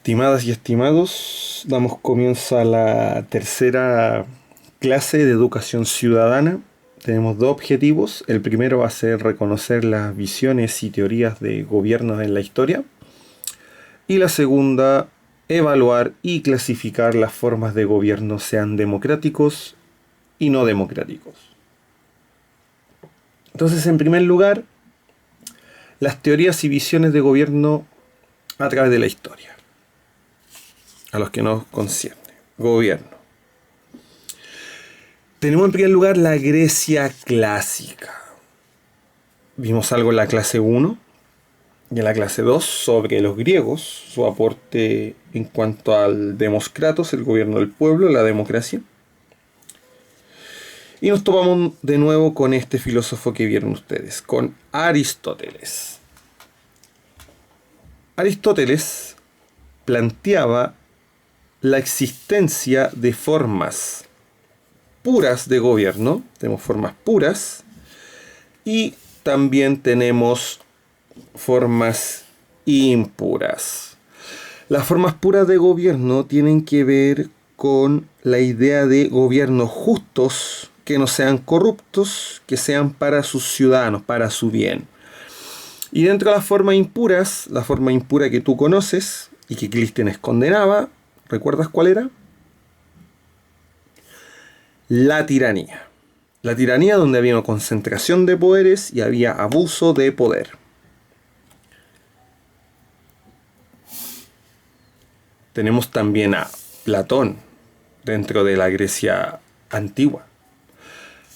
Estimadas y estimados, damos comienzo a la tercera clase de educación ciudadana. Tenemos dos objetivos. El primero va a ser reconocer las visiones y teorías de gobiernos en la historia. Y la segunda, evaluar y clasificar las formas de gobierno, sean democráticos y no democráticos. Entonces, en primer lugar, las teorías y visiones de gobierno a través de la historia, a los que nos concierne, gobierno. Tenemos en primer lugar la Grecia clásica. Vimos algo en la clase 1 y en la clase 2 sobre los griegos, su aporte en cuanto al demoskratos, el gobierno del pueblo, la democracia. Y nos topamos de nuevo con este filósofo que vieron ustedes, con Aristóteles. Aristóteles planteaba la existencia de formas puras de gobierno. Tenemos formas puras y también tenemos formas impuras. Las formas puras de gobierno tienen que ver con la idea de gobiernos justos, que no sean corruptos, que sean para sus ciudadanos, para su bien. Y dentro de las formas impuras, la forma impura que tú conoces y que Clístenes condenaba, ¿recuerdas cuál era? La tiranía. La tiranía donde había una concentración de poderes y había abuso de poder. Tenemos también a Platón dentro de la Grecia antigua.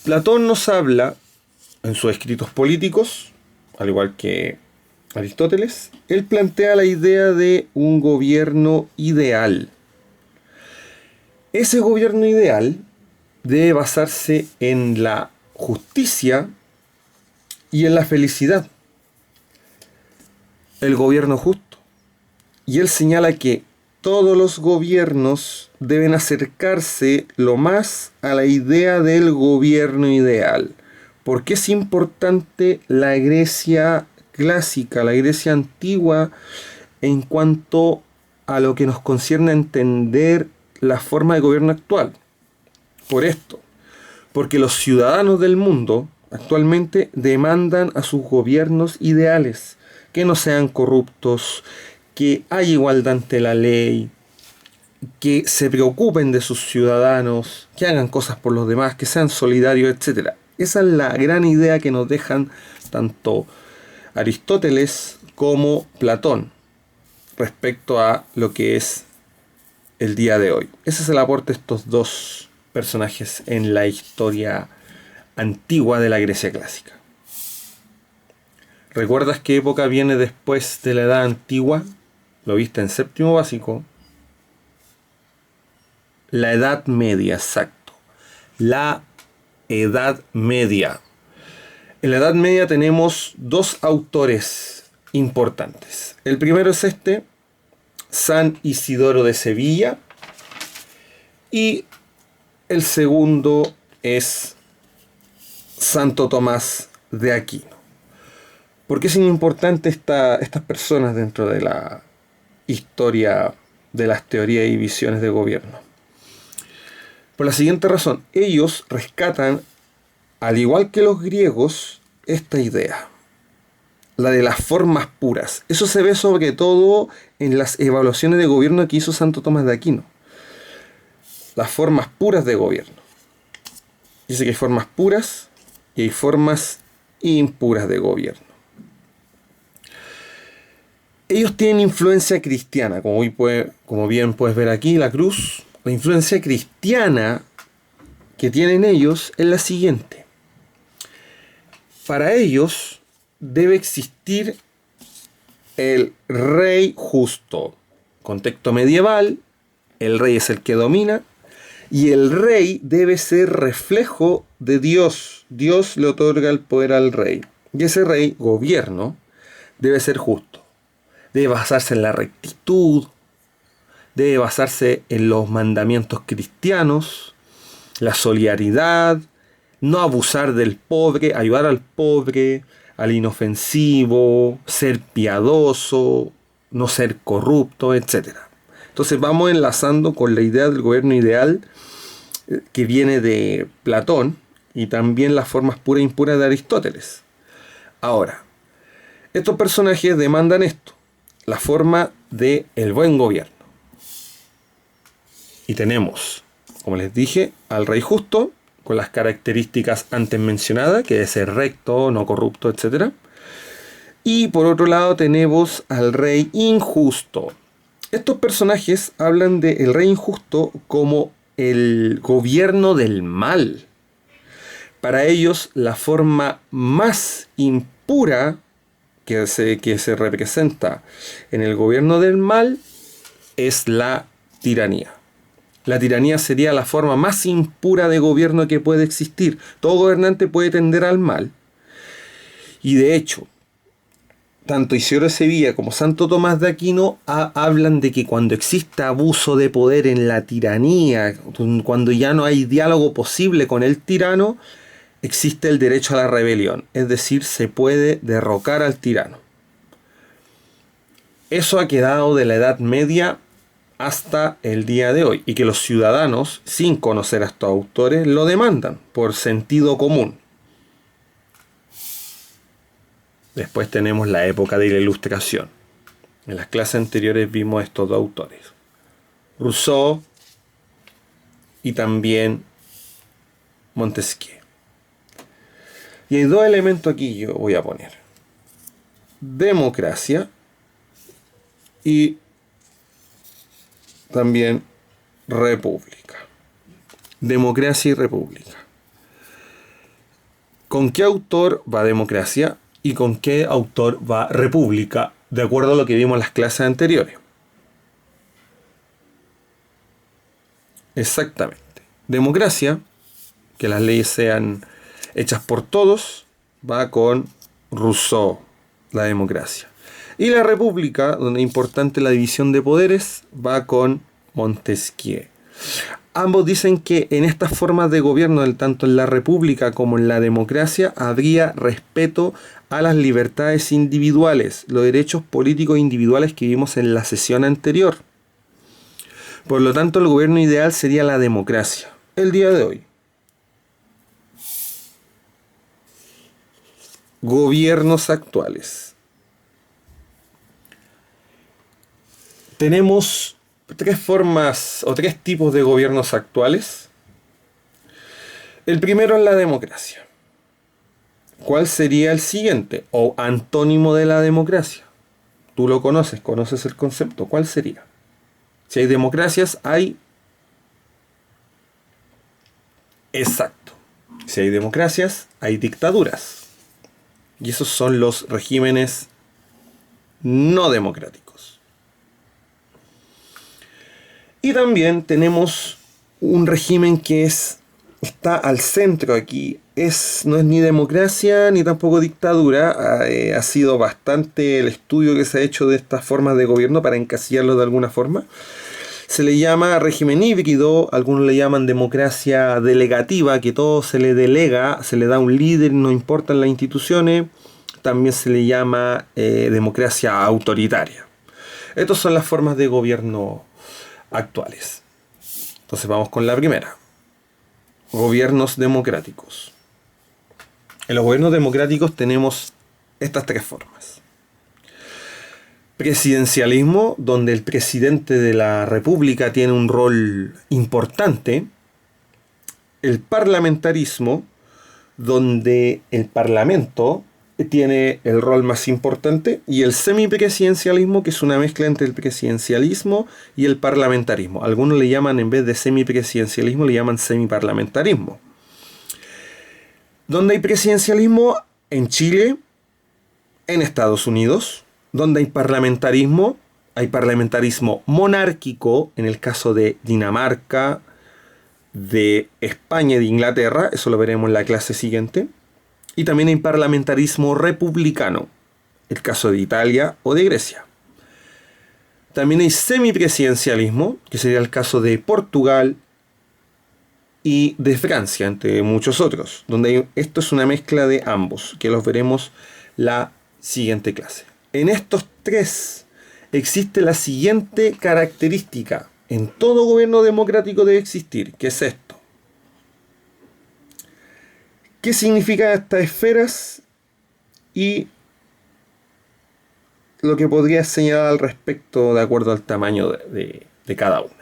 Platón nos habla en sus escritos políticos, al igual que Aristóteles, él plantea la idea de un gobierno ideal. Ese gobierno ideal debe basarse en la justicia y en la felicidad. El gobierno justo. Y él señala que todos los gobiernos deben acercarse lo más a la idea del gobierno ideal. ¿Por qué es importante la Grecia clásica, la Grecia antigua, en cuanto a lo que nos concierne a entender la forma de gobierno actual? Por esto, porque los ciudadanos del mundo actualmente demandan a sus gobiernos ideales, que no sean corruptos, que haya igualdad ante la ley, que se preocupen de sus ciudadanos, que hagan cosas por los demás, que sean solidarios, etc. Esa es la gran idea que nos dejan tanto Aristóteles como Platón respecto a lo que es el día de hoy. Ese es el aporte de estos dos personajes en la historia antigua de la Grecia clásica. ¿Recuerdas qué época viene después de la Edad Antigua? Lo viste en séptimo básico. La Edad Media, exacto. La Edad Media. En la Edad Media tenemos dos autores importantes. El primero es San Isidoro de Sevilla, y el segundo es Santo Tomás de Aquino. ¿Por qué son importantes estas personas dentro de la historia de las teorías y visiones de gobierno? Por la siguiente razón, ellos rescatan, al igual que los griegos, esta idea, la de las formas puras. Eso se ve sobre todo en las evaluaciones de gobierno que hizo Santo Tomás de Aquino. Las formas puras de gobierno. Dice que hay formas puras y hay formas impuras de gobierno. Ellos tienen influencia cristiana, como bien puedes ver aquí, la cruz. La influencia cristiana que tienen ellos es la siguiente. Para ellos debe existir el rey justo. Contexto medieval, el rey es el que domina y el rey debe ser reflejo de Dios. Dios le otorga el poder al rey. Y ese rey, gobierno, debe ser justo. Debe basarse en la rectitud, debe basarse en los mandamientos cristianos, la solidaridad, no abusar del pobre, ayudar al pobre, al inofensivo, ser piadoso, no ser corrupto, etc. Entonces vamos enlazando con la idea del gobierno ideal que viene de Platón y también las formas puras e impuras de Aristóteles. Ahora, estos personajes demandan esto, la forma del buen gobierno. Y tenemos, como les dije, al rey justo, con las características antes mencionadas, que es ser recto, no corrupto, etc. Y por otro lado tenemos al rey injusto. Estos personajes hablan del rey injusto como el gobierno del mal. Para ellos, la forma más impura que se representa en el gobierno del mal es la tiranía. La tiranía sería la forma más impura de gobierno que puede existir. Todo gobernante puede tender al mal. Y de hecho, tanto Isidoro de Sevilla como Santo Tomás de Aquino hablan de que cuando existe abuso de poder en la tiranía, cuando ya no hay diálogo posible con el tirano, existe el derecho a la rebelión. Es decir, se puede derrocar al tirano. Eso ha quedado de la Edad Media hasta el día de hoy, y que los ciudadanos, sin conocer a estos autores, lo demandan por sentido común. Después tenemos la época de la Ilustración. En las clases anteriores vimos estos dos autores, Rousseau y también Montesquieu. Y hay dos elementos aquí que yo voy a poner: democracia y también república. Democracia y república. ¿Con qué autor va democracia y con qué autor va república? De acuerdo a lo que vimos en las clases anteriores. Exactamente. Democracia, que las leyes sean hechas por todos, va con Rousseau, la democracia. Y la república, donde es importante la división de poderes, va con Montesquieu. Ambos dicen que en estas formas de gobierno, tanto en la república como en la democracia, habría respeto a las libertades individuales, los derechos políticos individuales que vimos en la sesión anterior. Por lo tanto, el gobierno ideal sería la democracia, el día de hoy. Gobiernos actuales. Tenemos tres formas o tres tipos de gobiernos actuales. El primero es la democracia. ¿Cuál sería el siguiente o antónimo de la democracia? Tú lo conoces el concepto. ¿Cuál sería? Si hay democracias, hay... Exacto. Si hay democracias, hay dictaduras. Y esos son los regímenes no democráticos. Y también tenemos un régimen que está al centro aquí. No es ni democracia ni tampoco dictadura. Ha sido bastante el estudio que se ha hecho de estas formas de gobierno para encasillarlo de alguna forma. Se le llama régimen híbrido, algunos le llaman democracia delegativa, que todo se le delega, se le da un líder, no importan las instituciones. También se le llama democracia autoritaria. Estas son las formas de gobierno actuales. Entonces vamos con la primera. Gobiernos democráticos. En los gobiernos democráticos tenemos estas tres formas. Presidencialismo, donde el presidente de la república tiene un rol importante. El parlamentarismo, donde el parlamento tiene el rol más importante, y el semipresidencialismo, que es una mezcla entre el presidencialismo y el parlamentarismo. Algunos le llaman, en vez de semipresidencialismo, le llaman semiparlamentarismo. Donde hay presidencialismo en Chile, en Estados Unidos. Donde hay parlamentarismo monárquico, en el caso de Dinamarca, de España y de Inglaterra, eso lo veremos en la clase siguiente. Y también hay parlamentarismo republicano, el caso de Italia o de Grecia. También hay semipresidencialismo, que sería el caso de Portugal y de Francia, entre muchos otros, donde esto es una mezcla de ambos, que los veremos la siguiente clase. En estos tres existe la siguiente característica. En todo gobierno democrático debe existir, que es esto. ¿Qué significan estas esferas? Y lo que podría señalar al respecto de acuerdo al tamaño de cada una.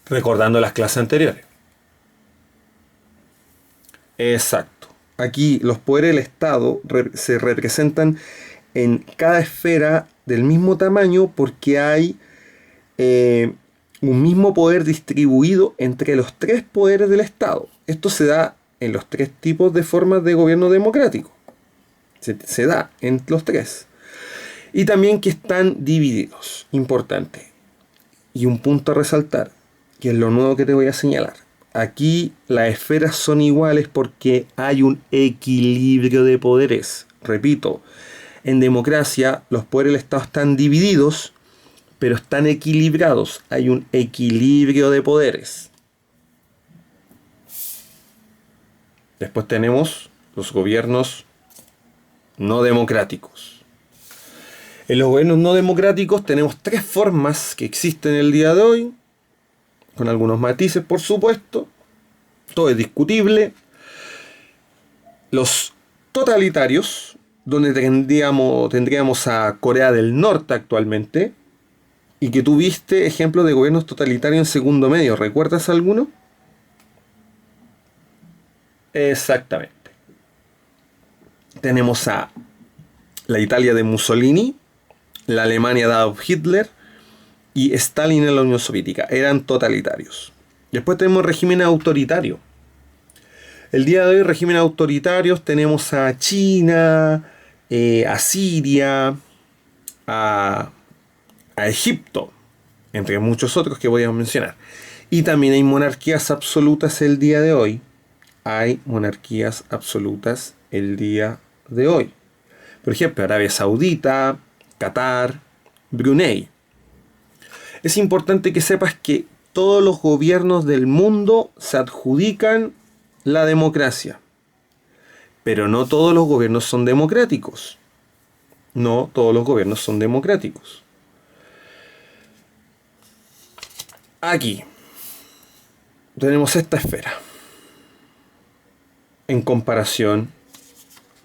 Recordando las clases anteriores. Exacto. Aquí los poderes del Estado se representan en cada esfera del mismo tamaño porque hay un mismo poder distribuido entre los tres poderes del Estado. Esto se da en los tres tipos de formas de gobierno democrático. Se da en los tres. Y también que están divididos. Importante. Y un punto a resaltar, que es lo nuevo que te voy a señalar. Aquí las esferas son iguales porque hay un equilibrio de poderes. Repito, en democracia los poderes del Estado están divididos, pero están equilibrados. Hay un equilibrio de poderes. Después tenemos los gobiernos no democráticos. En los gobiernos no democráticos tenemos tres formas que existen el día de hoy, con algunos matices, por supuesto. Todo es discutible. Los totalitarios, donde tendríamos a Corea del Norte actualmente, y que tuviste ejemplos de gobiernos totalitarios en segundo medio. ¿Recuerdas alguno? Exactamente. Tenemos a la Italia de Mussolini, la Alemania de Adolf Hitler y Stalin en la Unión Soviética. Eran totalitarios. Después tenemos régimen autoritario. El día de hoy, régimen autoritarios, tenemos a China, a Siria, a Egipto, entre muchos otros que voy a mencionar. Y también hay monarquías absolutas el día de hoy. Hay monarquías absolutas el día de hoy. Por ejemplo, Arabia Saudita, Qatar, Brunei. Es importante que sepas que todos los gobiernos del mundo se adjudican la democracia. Pero no todos los gobiernos son democráticos. No todos los gobiernos son democráticos. Aquí tenemos esta esfera en comparación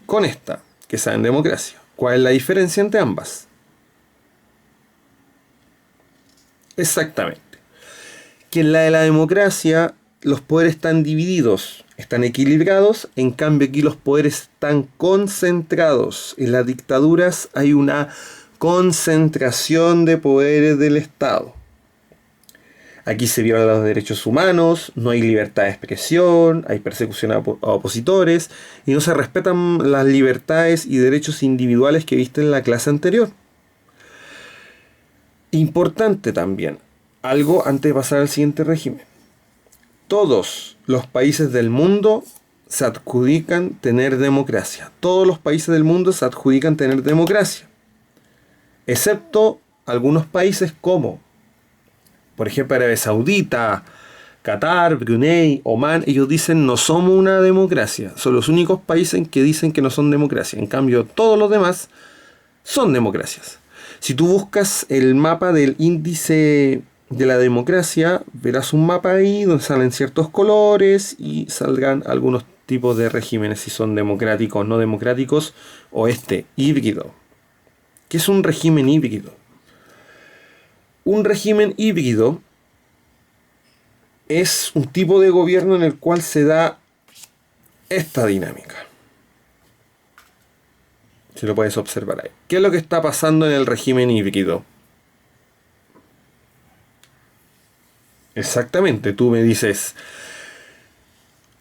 con esta, que está en democracia. ¿Cuál es la diferencia entre ambas? Exactamente. Que en la de la democracia los poderes están divididos, están equilibrados, en cambio aquí los poderes están concentrados. En las dictaduras hay una concentración de poderes del Estado. Aquí se violan los derechos humanos, no hay libertad de expresión, hay persecución a opositores y no se respetan las libertades y derechos individuales que viste en la clase anterior. Importante también, algo antes de pasar al siguiente régimen. Todos los países del mundo se adjudican tener democracia. Todos los países del mundo se adjudican tener democracia. Excepto algunos países como, por ejemplo, Arabia Saudita, Qatar, Brunei, Omán. Ellos dicen no somos una democracia. Son los únicos países que dicen que no son democracia. En cambio, todos los demás son democracias. Si tú buscas el mapa del índice de la democracia, verás un mapa ahí donde salen ciertos colores y saldrán algunos tipos de regímenes, si son democráticos o no democráticos, o híbrido. ¿Qué es un régimen híbrido? Un régimen híbrido es un tipo de gobierno en el cual se da esta dinámica. Si lo puedes observar ahí. ¿Qué es lo que está pasando en el régimen híbrido? Exactamente, tú me dices,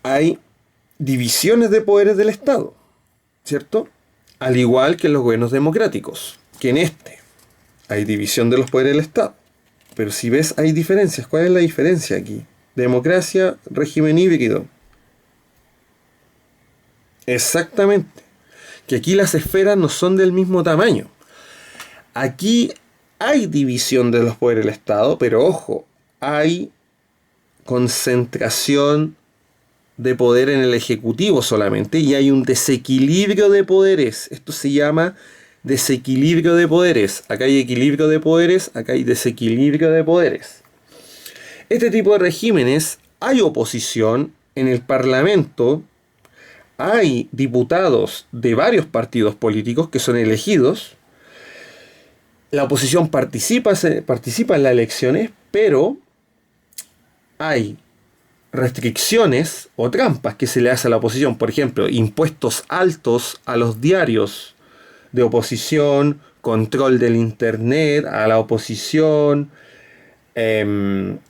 hay divisiones de poderes del Estado, ¿cierto? Al igual que en los gobiernos democráticos, que en hay división de los poderes del Estado. Pero si ves, hay diferencias. ¿Cuál es la diferencia aquí? Democracia, régimen híbrido. Exactamente. Que aquí las esferas no son del mismo tamaño. Aquí hay división de los poderes del Estado, pero ojo, hay concentración de poder en el Ejecutivo solamente y hay un desequilibrio de poderes. Esto se llama desequilibrio de poderes. Acá hay equilibrio de poderes, acá hay desequilibrio de poderes. Este tipo de regímenes, hay oposición en el Parlamento, hay diputados de varios partidos políticos que son elegidos, la oposición participa en las elecciones, pero hay restricciones o trampas que se le hace a la oposición. Por ejemplo, impuestos altos a los diarios de oposición, control del internet a la oposición,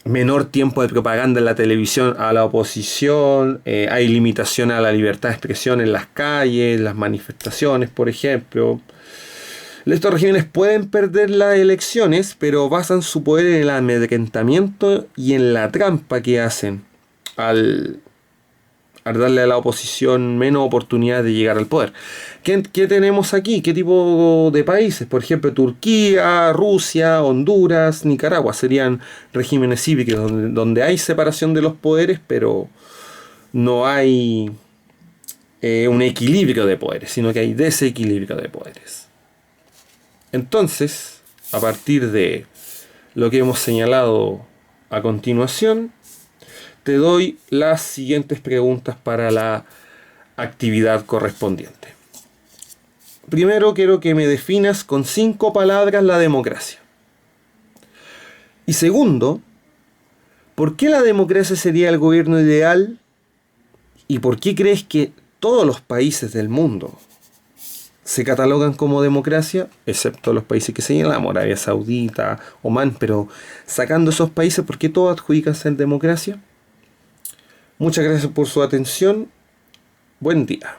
menor tiempo de propaganda en la televisión a la oposición, hay limitación a la libertad de expresión en las calles, las manifestaciones, por ejemplo. Estos regímenes pueden perder las elecciones, pero basan su poder en el amedrentamiento y en la trampa que hacen al darle a la oposición menos oportunidad de llegar al poder. ¿Qué tenemos aquí? ¿Qué tipo de países? Por ejemplo, Turquía, Rusia, Honduras, Nicaragua serían regímenes cívicos donde hay separación de los poderes, pero no hay un equilibrio de poderes, sino que hay desequilibrio de poderes. Entonces, a partir de lo que hemos señalado a continuación, te doy las siguientes preguntas para la actividad correspondiente. Primero, quiero que me definas con 5 palabras la democracia. Y segundo, ¿por qué la democracia sería el gobierno ideal? ¿Y por qué crees que todos los países del mundo se catalogan como democracia, excepto los países que señalamos, Arabia Saudita, Omán, pero sacando esos países, ¿por qué todos adjudican ser democracia? Muchas gracias por su atención. Buen día.